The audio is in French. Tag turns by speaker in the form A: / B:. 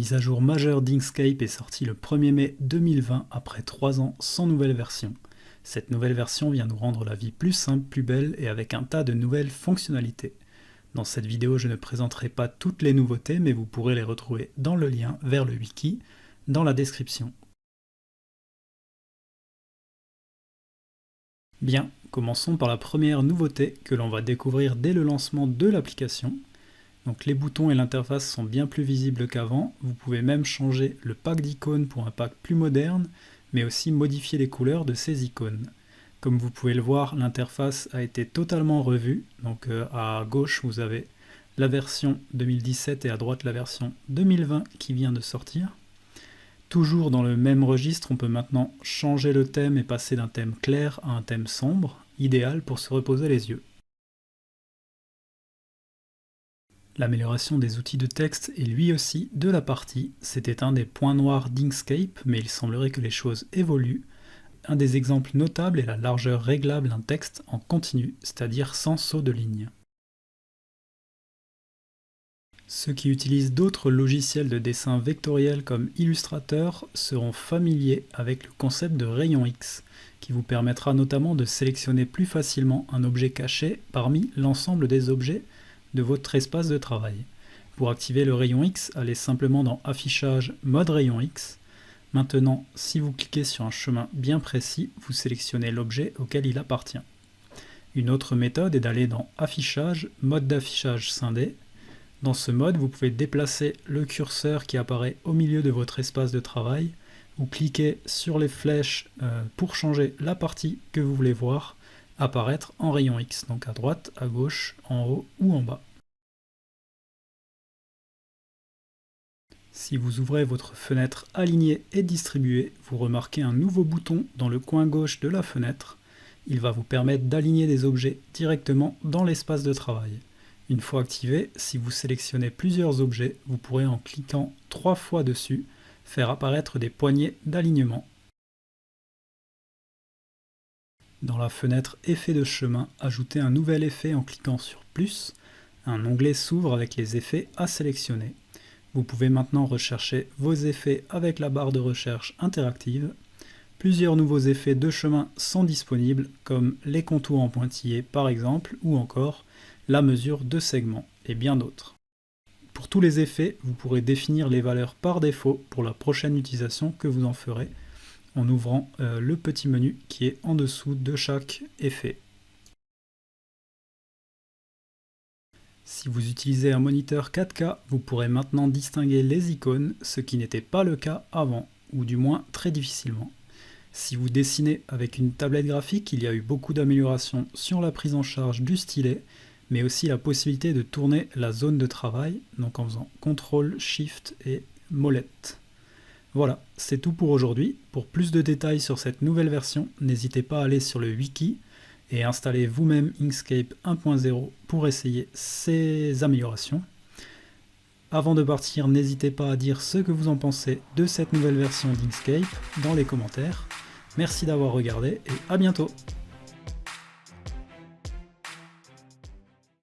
A: mise à jour majeure d'Inkscape est sortie le 1er mai 2020 après 3 ans sans nouvelle version. Cette nouvelle version vient nous rendre la vie plus simple, plus belle et avec un tas de nouvelles fonctionnalités. Dans cette vidéo, je ne présenterai pas toutes les nouveautés, mais vous pourrez les retrouver dans le lien vers le wiki, dans la description. Bien, commençons par la première nouveauté que l'on va découvrir dès le lancement de l'application. Donc les boutons et l'interface sont bien plus visibles qu'avant, vous pouvez même changer le pack d'icônes pour un pack plus moderne, mais aussi modifier les couleurs de ces icônes. Comme vous pouvez le voir, l'interface a été totalement revue, donc à gauche vous avez la version 2017 et à droite la version 2020 qui vient de sortir. Toujours dans le même registre, on peut maintenant changer le thème et passer d'un thème clair à un thème sombre, idéal pour se reposer les yeux. L'amélioration des outils de texte est lui aussi de la partie. C'était un des points noirs d'Inkscape, mais il semblerait que les choses évoluent. Un des exemples notables est la largeur réglable d'un texte en continu, c'est-à-dire sans saut de ligne. Ceux qui utilisent d'autres logiciels de dessin vectoriel comme Illustrator seront familiers avec le concept de rayon X, qui vous permettra notamment de sélectionner plus facilement un objet caché parmi l'ensemble des objets de votre espace de travail. Pour activer le rayon X, allez simplement dans Affichage, Mode rayon X. Maintenant, si vous cliquez sur un chemin bien précis, vous sélectionnez l'objet auquel il appartient. Une autre méthode est d'aller dans Affichage, Mode d'affichage scindé. Dans ce mode, vous pouvez déplacer le curseur qui apparaît au milieu de votre espace de travail, ou cliquer sur les flèches pour changer la partie que vous voulez voir apparaître en rayon X, donc à droite, à gauche, en haut ou en bas. Si vous ouvrez votre fenêtre alignée et distribuée, vous remarquez un nouveau bouton dans le coin gauche de la fenêtre. Il va vous permettre d'aligner des objets directement dans l'espace de travail. Une fois activé, si vous sélectionnez plusieurs objets, vous pourrez en cliquant 3 fois dessus, faire apparaître des poignées d'alignement. Dans la fenêtre Effets de chemin, ajoutez un nouvel effet en cliquant sur plus. Un onglet s'ouvre avec les effets à sélectionner. Vous pouvez maintenant rechercher vos effets avec la barre de recherche interactive. Plusieurs nouveaux effets de chemin sont disponibles, comme les contours en pointillés par exemple, ou encore la mesure de segment, et bien d'autres. Pour tous les effets, vous pourrez définir les valeurs par défaut pour la prochaine utilisation que vous en ferez, en ouvrant le petit menu qui est en dessous de chaque effet. Si vous utilisez un moniteur 4K, vous pourrez maintenant distinguer les icônes, ce qui n'était pas le cas avant, ou du moins très difficilement. Si vous dessinez avec une tablette graphique, il y a eu beaucoup d'améliorations sur la prise en charge du stylet, mais aussi la possibilité de tourner la zone de travail, donc en faisant CTRL, SHIFT et molette. Voilà, c'est tout pour aujourd'hui. Pour plus de détails sur cette nouvelle version, n'hésitez pas à aller sur le wiki et installer vous-même Inkscape 1.0 pour essayer ces améliorations. Avant de partir, n'hésitez pas à dire ce que vous en pensez de cette nouvelle version d'Inkscape dans les commentaires. Merci d'avoir regardé et à bientôt!